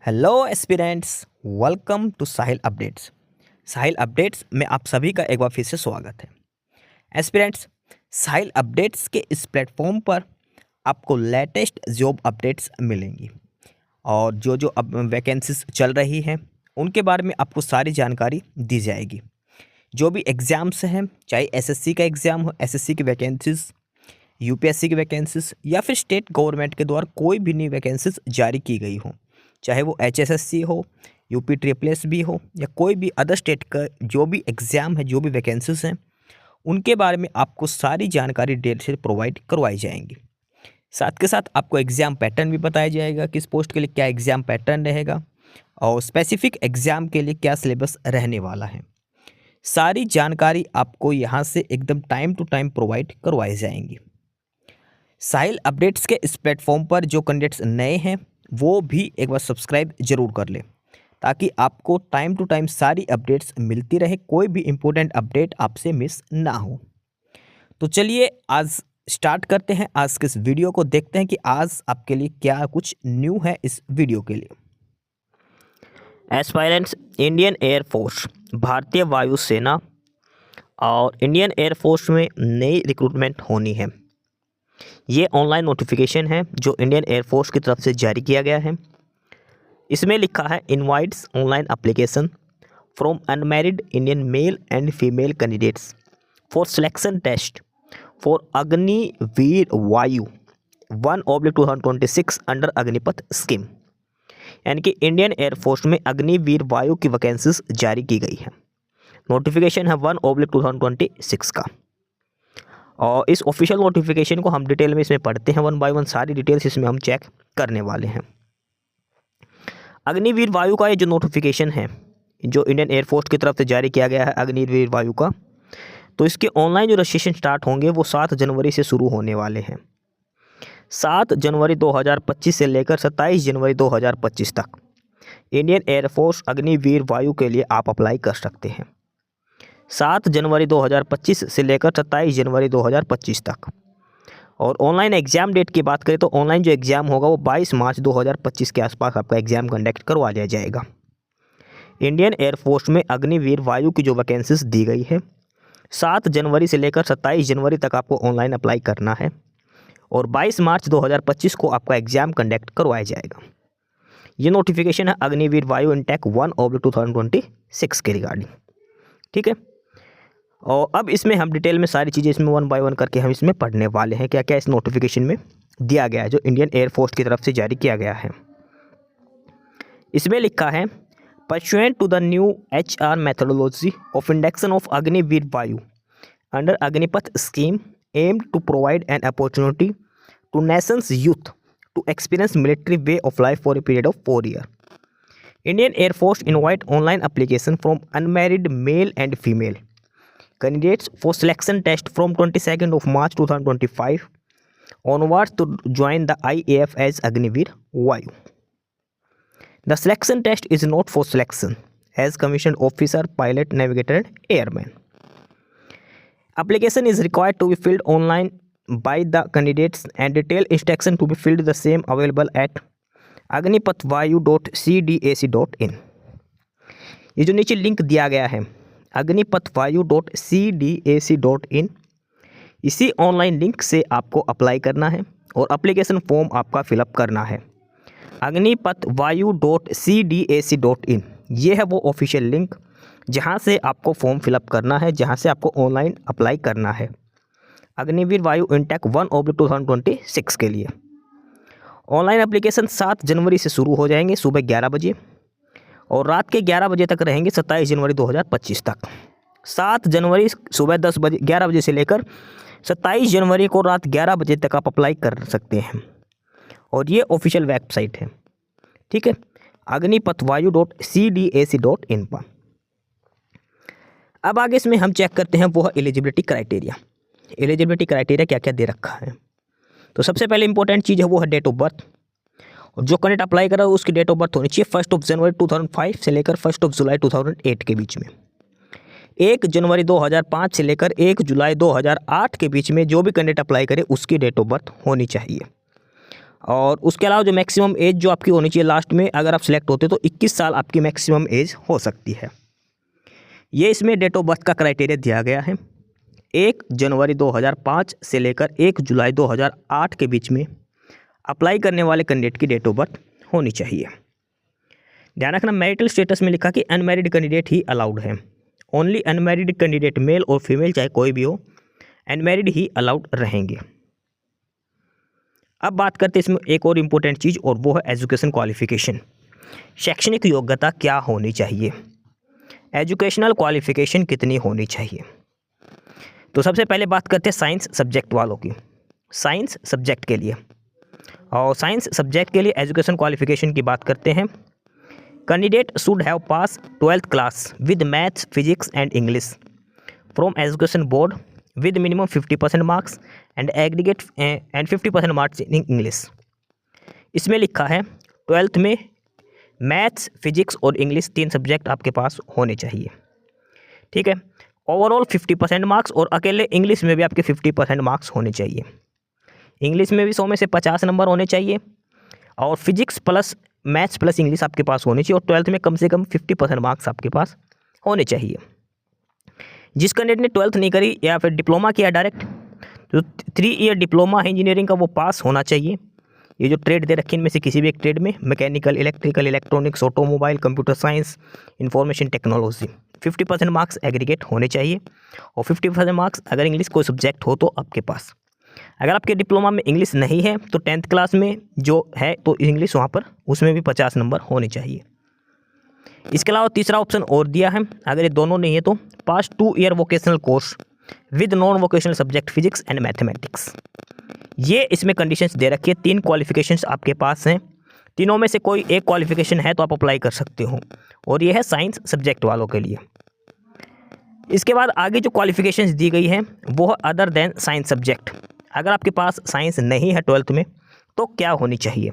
Hello aspirants, welcome to Sahil updates. Sahil updates में आप सभी का एक बार फिर से स्वागत है। एस्पिरेंट्स, साहिल अपडेट्स के इस प्लेटफॉर्म पर आपको लेटेस्ट जॉब अपडेट्स मिलेंगी और जो जो अब वैकेंसीज चल रही हैं उनके बारे में आपको सारी जानकारी दी जाएगी। जो भी एग्ज़ाम्स हैं, चाहे एसएससी का एग्ज़ाम हो, एसएससी की वैकेंसीज, यूपीएससी की वैकेंसीज या फिर स्टेट गवर्नमेंट के द्वारा कोई भी नई वैकेंसीज जारी की गई हो, चाहे वो एचएसएससी हो, यूपी ट्रिपल भी हो या कोई भी अदर स्टेट का जो भी एग्ज़ाम है, जो भी वैकेंसीज हैं, उनके बारे में आपको सारी जानकारी डिटेल से प्रोवाइड करवाई जाएंगी। साथ के साथ आपको एग्ज़ाम पैटर्न भी बताया जाएगा, किस पोस्ट के लिए क्या एग्ज़ाम पैटर्न रहेगा और स्पेसिफिक एग्ज़ाम के लिए क्या सिलेबस रहने वाला है। सारी जानकारी आपको यहाँ से एकदम टाइम टू टाइम प्रोवाइड करवाई जाएंगी। साहिल अपडेट्स के इस प्लेटफॉर्म पर जो कैंडिडेट्स नए हैं वो भी एक बार सब्सक्राइब जरूर कर लें ताकि आपको टाइम टू टाइम सारी अपडेट्स मिलती रहे, कोई भी इम्पोर्टेंट अपडेट आपसे मिस ना हो। तो चलिए आज स्टार्ट करते हैं आज के इस वीडियो को, देखते हैं कि आज आपके लिए क्या कुछ न्यू है इस वीडियो के लिए। एस्पायरेंट्स, इंडियन एयरफोर्स, भारतीय वायुसेना और इंडियन एयरफोर्स में नई रिक्रूटमेंट होनी है। ये ऑनलाइन नोटिफिकेशन है जो इंडियन एयरफोर्स की तरफ से जारी किया गया है। इसमें लिखा है invites online application from unmarried Indian male and female candidates for selection test for Agniveer Vayu 1/2026 under Agnipath scheme. यानी कि इंडियन एयरफोर्स में अग्निवीर वायु की वैकेंसीज जारी की गई है। नोटिफिकेशन है 1/2026 का और इस ऑफिशियल नोटिफिकेशन को हम डिटेल में इसमें पढ़ते हैं, वन बाय वन सारी डिटेल्स इसमें हम चेक करने वाले हैं। अग्निवीर वायु का ये जो नोटिफिकेशन है जो इंडियन एयरफोर्स की तरफ से जारी किया गया है अग्निवीर वायु का, तो इसके ऑनलाइन जो रजिस्ट्रेशन स्टार्ट होंगे वो 7 जनवरी से शुरू होने वाले हैं। 7 जनवरी 2025 से लेकर 27 जनवरी 2025 तक इंडियन एयरफोर्स अग्निवीर वायु के लिए आप अप्लाई कर सकते हैं। 7 जनवरी 2025 से लेकर 27 जनवरी 2025 तक। और ऑनलाइन एग्ज़ाम डेट की बात करें तो ऑनलाइन जो एग्ज़ाम होगा वो 22 मार्च 2025 के आसपास आपका एग्ज़ाम कंडक्ट करवा लिया जाएगा। इंडियन एयरफोर्स में अग्निवीर वायु की जो वैकेंसीज दी गई है 7 जनवरी से लेकर 27 जनवरी तक आपको ऑनलाइन अप्लाई करना है और 22 मार्च 2025 को आपका एग्ज़ाम कंडक्ट करवाया जाएगा। ये नोटिफिकेशन है अग्निवीर वायु इनटेक 1/2026 के रिगार्डिंग। ठीक है, और अब इसमें हम डिटेल में सारी चीज़ें इसमें वन बाय वन करके हम इसमें पढ़ने वाले हैं क्या क्या इस नोटिफिकेशन में दिया गया है जो इंडियन एयरफोर्स की तरफ से जारी किया गया है। इसमें लिखा है pursuant to the new HR methodology of induction of Agniveer Vayu under Agnipath scheme aimed to provide an opportunity to nation's youth to experience military way of life for a period of 4 year. Indian air force invite online application from unmarried male and female candidates for selection test from 22nd of March 2025 onwards to join the IAF as Agniveer Vayu. The selection test is not for selection as commissioned officer, pilot, navigator and airman. Application is required to be filled online by the candidates and detailed instruction to be filled the same available at agnipathvayu.cdac.in। ये जो नीचे link दिया गया है agnipathvayu.cdac.in, इसी online link से आपको apply करना है और एप्लीकेशन फॉर्म आपका फिलअप करना है। agnipathvayu.cdac.in ये है वो ऑफिशियल लिंक जहां से आपको फॉर्म फिलअप करना है, जहां से आपको ऑनलाइन अप्लाई करना है अग्निवीर वायु इनटेक 1/2026 के लिए। ऑनलाइन एप्लीकेशन 7 जनवरी से शुरू हो जाएंगे सुबह 11 बजे और रात के 11 बजे तक रहेंगे 27 जनवरी 2025 तक। 7 जनवरी सुबह 11 बजे से लेकर 27 जनवरी को रात 11 बजे तक आप अप्लाई कर सकते हैं और ये ऑफिशियल वेबसाइट है। ठीक है, agnipathvayu.cdac.in पर। अब आगे इसमें हम चेक करते हैं वो है एलिजिबिलिटी क्राइटेरिया। एलिजिबिलिटी क्राइटेरिया क्या क्या दे रखा है, तो सबसे पहले इंपॉर्टेंट चीज़ है वो है डेट ऑफ बर्थ। और जो कैंडिडेट अप्लाई कर रहा है उसकी डेट ऑफ बर्थ होनी चाहिए 1 जनवरी 2005 से लेकर 1 जुलाई 2008 के बीच में। 1 जनवरी 2005 से लेकर 1 जुलाई 2008 के बीच में जो भी कैंडिडेट अप्लाई करे उसकी डेट ऑफ बर्थ होनी चाहिए। और उसके अलावा जो मैक्सिमम एज जो आपकी होनी चाहिए लास्ट में अगर आप सिलेक्ट होते तो 21 साल आपकी मैक्सिमम एज हो सकती है। ये इसमें डेट ऑफ बर्थ का क्राइटेरिया दिया गया है। 1 जनवरी 2005 से लेकर 1 जुलाई 2008 के बीच में अप्लाई करने वाले कैंडिडेट की डेट ऑफ बर्थ होनी चाहिए। ध्यान रखना, मैरिटल स्टेटस में लिखा कि अनमैरिड कैंडिडेट ही अलाउड है। ओनली अनमैरिड कैंडिडेट मेल और फीमेल चाहे कोई भी हो, अनमैरिड ही अलाउड रहेंगे। अब बात करते हैं इसमें एक और इम्पोर्टेंट चीज़, और वो है एजुकेशन क्वालिफिकेशन। शैक्षणिक योग्यता क्या होनी चाहिए, एजुकेशनल क्वालिफिकेशन कितनी होनी चाहिए। तो सबसे पहले बात करते हैं साइंस सब्जेक्ट वालों की। साइंस सब्जेक्ट के लिए, और साइंस सब्जेक्ट के लिए एजुकेशन क्वालिफिकेशन की बात करते हैं। Candidate should have pass 12th class with maths, physics and English from education board with minimum 50% marks and aggregate and 50% marks in English। इसमें लिखा है 12th में मैथ्स, फिजिक्स और इंग्लिश 3 सब्जेक्ट आपके पास होने चाहिए। ठीक है, ओवरऑल 50% मार्क्स, और अकेले इंग्लिश में भी आपके 50% मार्क्स होने चाहिए। इंग्लिश में भी 100 में से 50 नंबर होने चाहिए, और physics plus maths plus English आपके पास होनी चाहिए, और 12th में कम से कम 50% मार्क्स आपके पास होने चाहिए। जिस कैंडिडेट ने 12th नहीं करी या फिर डिप्लोमा किया डायरेक्ट, तो 3 ईयर डिप्लोमा है इंजीनियरिंग का, वो पास होना चाहिए। ये जो ट्रेड दे रखे इनमें से किसी भी एक ट्रेड में, mechanical, electrical, electronics, automobile, computer science, information technology, 50% marks aggregate होने चाहिए, और 50% मार्क्स अगर इंग्लिश कोई सब्जेक्ट हो तो आपके पास। अगर आपके डिप्लोमा में इंग्लिश नहीं है तो 10th क्लास में जो है तो इंग्लिश वहाँ पर उसमें भी 50 नंबर होने चाहिए। इसके अलावा तीसरा ऑप्शन और दिया है, अगर ये दोनों नहीं है तो पास 2 year vocational course with non vocational subject physics and mathematics. ये इसमें कंडीशंस दे रखी है। 3 क्वालिफिकेशंस आपके पास हैं, तीनों में से कोई एक क्वालिफिकेशन है तो आप अप्लाई कर सकते हो, और ये है साइंस सब्जेक्ट वालों के लिए। इसके बाद आगे जो क्वालिफिकेशंस दी गई है वो है अदर देन साइंस सब्जेक्ट। अगर आपके पास साइंस नहीं है 12th में तो क्या होनी चाहिए,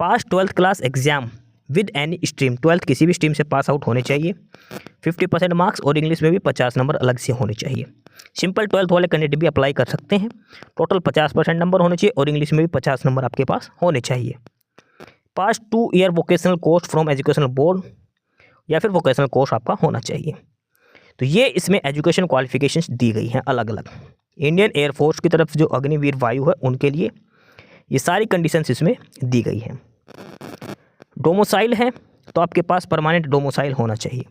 पास 12th class exam with any stream, 12th किसी भी स्ट्रीम से पास आउट होने चाहिए, 50% मार्क्स, और इंग्लिश में भी 50 नंबर अलग से होने चाहिए। सिंपल 12th वाले कैंडिडेट भी अप्लाई कर सकते हैं। टोटल 50% नंबर होने चाहिए, और इंग्लिश में भी 50 नंबर आपके पास होने चाहिए। पास 2 year vocational course from educational board, या फिर वोकेशनल कोर्स आपका होना चाहिए। तो ये इसमें एजुकेशन क्वालिफिकेशंस दी गई हैं अलग अलग। इंडियन एयरफोर्स की तरफ जो अग्निवीर वायु है उनके लिए ये सारी कंडीशंस इसमें दी गई हैं। डोमोसाइल है तो आपके पास परमानेंट डोमोसाइल होना चाहिए,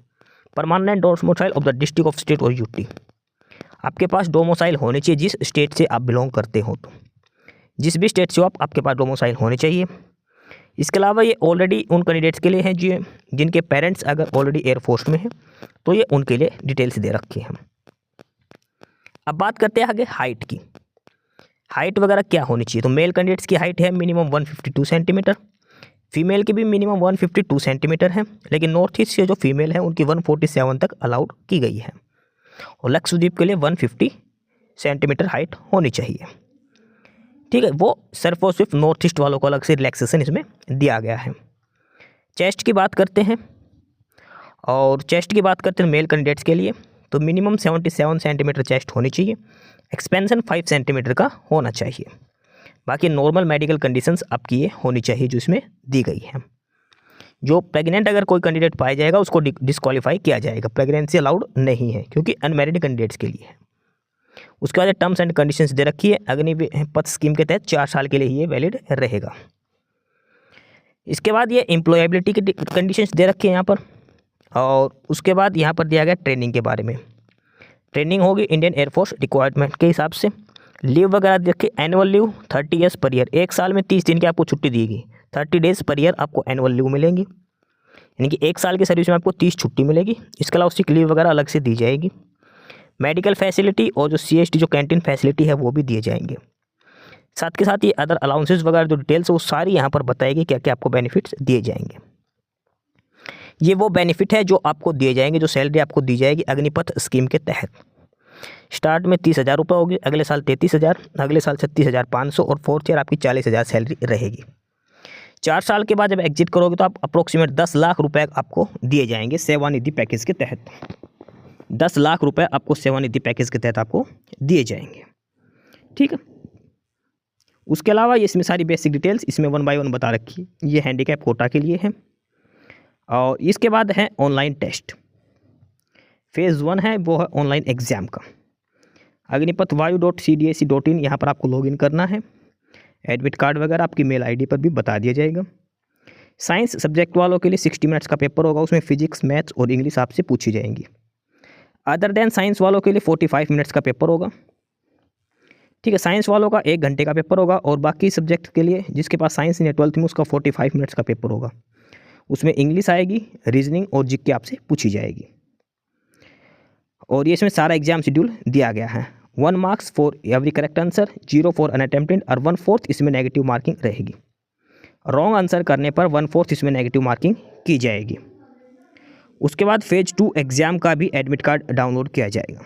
permanent domicile of the district of state और यूटी। आपके पास डोमोसाइल होने चाहिए जिस स्टेट से आप बिलोंग करते हो, तो जिस भी स्टेट से हो आपके पास डोमोसाइल होने चाहिए। इसके अलावा ये ऑलरेडी उन कैंडिडेट्स के लिए हैं जो जिनके पेरेंट्स अगर ऑलरेडी एयरफोर्स में हैं तो ये उनके लिए डिटेल्स दे रखी हैं। अब बात करते हैं आगे हाइट की। हाइट वगैरह क्या होनी चाहिए, तो मेल कैंडिडेट्स की हाइट है मिनिमम 152 सेंटीमीटर, फीमेल की भी मिनिमम 152 सेंटीमीटर है, लेकिन नॉर्थ ईस्ट से जो फीमेल है उनकी 147 तक अलाउड की गई है, और लक्षद्वीप के लिए 150 सेंटीमीटर हाइट होनी चाहिए। ठीक है, वो सिर्फ और सिर्फ नॉर्थ ईस्ट वालों को अलग से रिलैक्सेशन इसमें दिया गया है। चेस्ट की बात करते हैं, और चेस्ट की बात करते हैं मेल कैंडिडेट्स के लिए, तो मिनिमम 77 सेंटीमीटर चेस्ट होनी चाहिए, एक्सपेंशन 5 सेंटीमीटर का होना चाहिए। बाकी नॉर्मल मेडिकल कंडीशंस आपकी ये होनी चाहिए जो इसमें दी गई है। जो प्रेग्नेंट अगर कोई कैंडिडेट पाया जाएगा उसको डिस्क्वालीफाई किया जाएगा, प्रेगनेंसी अलाउड नहीं है क्योंकि अनमैरिड कैंडिडेट्स के लिए है। उसके बाद टर्म्स एंड कंडीशंस दे रखी है, अग्निपथ स्कीम के तहत 4 साल के लिए ये वैलिड रहेगा। इसके बाद ये एम्प्लॉयबिलिटी की कंडीशंस दे रखी है यहाँ पर, और उसके बाद यहाँ पर दिया गया ट्रेनिंग के बारे में। ट्रेनिंग होगी इंडियन एयरफोर्स रिक्वायरमेंट के हिसाब से। लीव वगैरह देखिए, annual leave 30 days per year, 1 साल में 30 दिन की आपको छुट्टी दी गई, 30 डेज पर ईयर आपको एनुअल लीव मिलेंगी, यानी कि 1 साल की सर्विस में आपको 30 छुट्टी मिलेगी। इसके अलावा सिक लीव वगैरह अलग से दी जाएगी। मेडिकल फैसिलिटी और जो CST जो कैंटीन फैसिलिटी है वो भी दिए जाएंगे। साथ के साथ ये अदर अलाउंसेस वगैरह जो डिटेल्स है वो सारी यहाँ पर बताएगी क्या क्या आपको बेनिफिट्स दिए जाएंगे। ये वो बेनिफिट है जो आपको दिए जाएंगे, जो सैलरी आपको दी जाएगी अग्निपथ स्कीम के तहत। स्टार्ट में 30,000 रुपये होगी, अगले साल 33,000, अगले साल 36,500, और 4th ईयर आपकी 40,000 सैलरी रहेगी। 4 साल के बाद जब एग्जिट करोगे तो आप अप्रोक्सीमेट 10 लाख रुपए आपको दिए जाएंगे सेवानिधि पैकेज के तहत। 10 लाख रुपए आपको सेवानिधि पैकेज के तहत आपको दिए जाएंगे। ठीक है, उसके अलावा इसमें सारी बेसिक डिटेल्स इसमें 1 बाय 1 बता रखी है। ये हैंडीकैप कोटा के लिए है। और इसके बाद है ऑनलाइन टेस्ट। फेज़ 1 है वो है ऑनलाइन एग्ज़ाम का। agnipath.vayu.cdac.in यहाँ पर आपको लॉगिन करना है। एडमिट कार्ड वगैरह आपकी मेल आईडी पर भी बता दिया जाएगा। साइंस सब्जेक्ट वालों के लिए 60 मिनट्स का पेपर होगा, उसमें फिजिक्स, मैथ्स और इंग्लिश आपसे पूछी जाएंगी। अदर देन साइंस वालों के लिए 45 मिनट्स का पेपर होगा। ठीक है, साइंस वालों का 1 घंटे का पेपर होगा और बाकी सब्जेक्ट के लिए जिसके पास साइंस या 12th में उसका 45 मिनट्स का पेपर होगा। उसमें इंग्लिश आएगी, रीजनिंग और जीके आपसे पूछी जाएगी। और ये इसमें सारा एग्जाम शेड्यूल दिया गया है। 1 marks for every correct answer, 0 for unattempted और 1/4 इसमें नेगेटिव मार्किंग रहेगी। रॉन्ग आंसर करने पर 1/4 इसमें नेगेटिव मार्किंग की जाएगी। उसके बाद फेज़ 2 एग्ज़ाम का भी एडमिट कार्ड डाउनलोड किया जाएगा।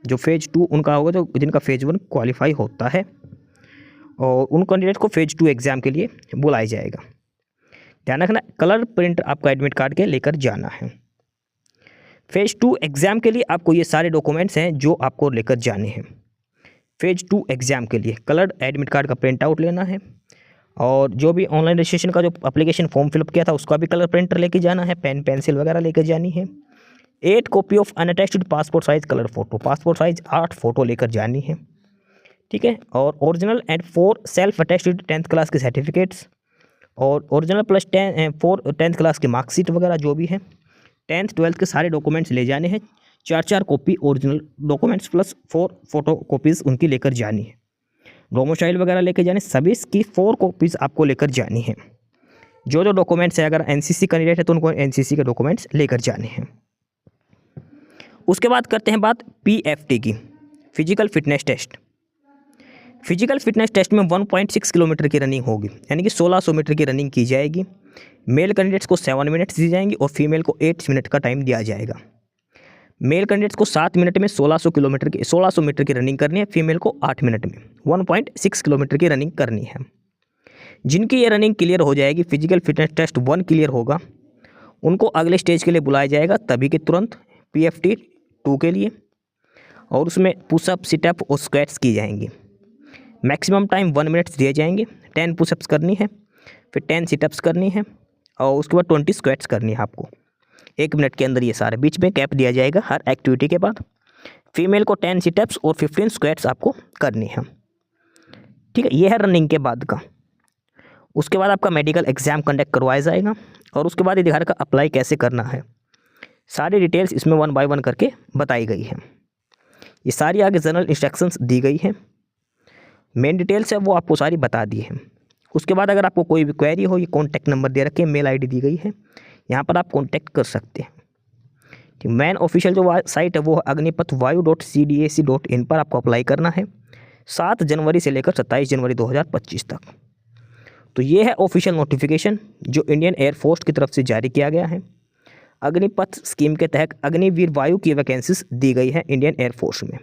जो फेज़ 2 उनका होगा, जो जिनका फेज़ 1 क्वालिफाई होता है, और उन कैंडिडेट को फेज़ 2 एग्ज़ाम के लिए बुलाया जाएगा। ध्यान रखना, कलर प्रिंट आपका एडमिट कार्ड के लेकर जाना है। फेज़ 2 एग्ज़ाम के लिए आपको ये सारे डॉक्यूमेंट्स हैं जो आपको लेकर जाने हैं। फेज़ 2 एग्ज़ाम के लिए कलर एडमिट कार्ड का प्रिंट आउट लेना है, और जो भी ऑनलाइन रजिस्ट्रेशन का जो एप्लीकेशन फॉर्म फिलअप किया था उसका भी कलर प्रिंटर लेके जाना है। पेन पेंसिल वगैरह लेकर जानी है। 8 copy of unattested passport size colour photo, passport size 8 photo लेकर जानी है। ठीक है, और original and 4 self attested 10th class के सर्टिफिकेट्स, और ओरिजिनल प्लस 10th क्लास की मार्कशीट वगैरह जो भी है, 10th 12th के सारे डॉक्यूमेंट्स ले जाने हैं। 4 copy original documents plus 4 photo copies उनकी लेकर जानी है। डोमिसाइल वगैरह लेकर जाने, सभी की 4 कॉपीज़ आपको लेकर जानी है। जो डॉक्यूमेंट्स है, अगर एनसीसी कैंडिडेट है तो उनको एनसीसी के डॉक्यूमेंट्स लेकर जाने हैं। उसके बाद करते हैं बात पीएफटी की, physical fitness test. Physical fitness test में 1.6 किलोमीटर की रनिंग होगी, यानी कि 1600 मीटर की रनिंग की जाएगी। मेल कैंडिडेट्स को 7 मिनट्स दी जाएंगी और फीमेल को 8 मिनट का टाइम दिया जाएगा। मेल कैंडिडेट्स को 7 मिनट में 1600 मीटर की रनिंग करनी है, फीमेल को 8 मिनट में 1.6 किलोमीटर की रनिंग करनी है। जिनकी ये रनिंग क्लियर हो जाएगी, फिजिकल फिटनेस टेस्ट 1 क्लियर होगा, उनको अगले स्टेज के लिए बुलाया जाएगा तभी के तुरंत पीएफटी 2 के लिए, और उसमें पुशअप, सिटअप और स्क्वाट्स की जाएंगी। मैक्सिमम टाइम 1 मिनट दिए जाएंगे। 10 पुशअप्स करनी है, फिर 10 सिटअप्स करनी है, और उसके बाद 20 स्क्वाट्स करनी है आपको 1 मिनट के अंदर। ये सारे बीच में कैप दिया जाएगा हर एक्टिविटी के बाद। फीमेल को 10 सिटअप्स और 15 स्क्वाट्स आपको करनी है। ठीक है, ये है रनिंग के बाद का। उसके बाद आपका मेडिकल एग्जाम कंडक्ट करवाया जाएगा, और उसके बाद आधार का अप्लाई कैसे करना है, सारी डिटेल्स इसमें 1 बाय 1 करके बताई गई है। ये सारी आगे जनरल इंस्ट्रक्शंस दी गई है। मेन डिटेल्स है वो आपको सारी बता दी है। उसके बाद अगर आपको कोई भी क्वेरी हो, ये कॉन्टैक्ट नंबर दे रखे हैं, मेल आईडी दी गई है, यहाँ पर आप कॉन्टैक्ट कर सकते हैं। ठीक, मेन ऑफिशियल जो साइट है वो agnipath.vayu.cdac.in पर आपको अप्लाई करना है 7 जनवरी से लेकर 27 जनवरी 2025 तक। तो ये है ऑफिशियल नोटिफिकेशन जो इंडियन एयरफोर्स की तरफ से जारी किया गया है। अग्निपथ स्कीम के तहत अग्निवीर वायु की वैकेंसीज दी गई है इंडियन एयरफोर्स में।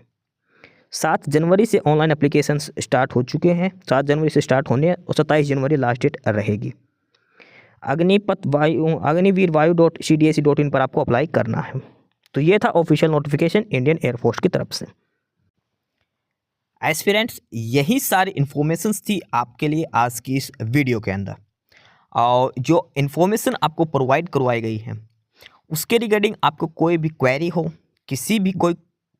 7 जनवरी से ऑनलाइन एप्लीकेशंस स्टार्ट हो चुके हैं, 7 जनवरी से स्टार्ट होने हैं और 27 जनवरी लास्ट डेट रहेगी। अग्निवीरवायु.cdac.in पर आपको अप्लाई करना है। तो ये था ऑफिशियल नोटिफिकेशन इंडियन एयरफोर्स की तरफ से। एस्पिरेंट्स, यही सारी इन्फॉर्मेशंस थी आपके लिए आज की इस वीडियो के अंदर, और जो इन्फॉर्मेशन आपको प्रोवाइड करवाई गई है उसके रिगार्डिंग आपको कोई भी क्वेरी हो, किसी भी कोई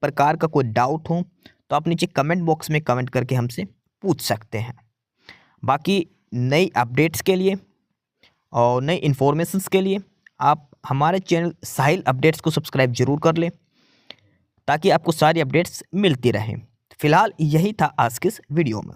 प्रकार का कोई डाउट हो, तो आप नीचे कमेंट बॉक्स में कमेंट करके हमसे पूछ सकते हैं। बाकी नई अपडेट्स के लिए और नई इन्फॉर्मेशंस के लिए आप हमारे चैनल साहिल अपडेट्स को सब्सक्राइब जरूर कर लें, ताकि आपको सारी अपडेट्स मिलती रहें। फिलहाल यही था आज के इस वीडियो में।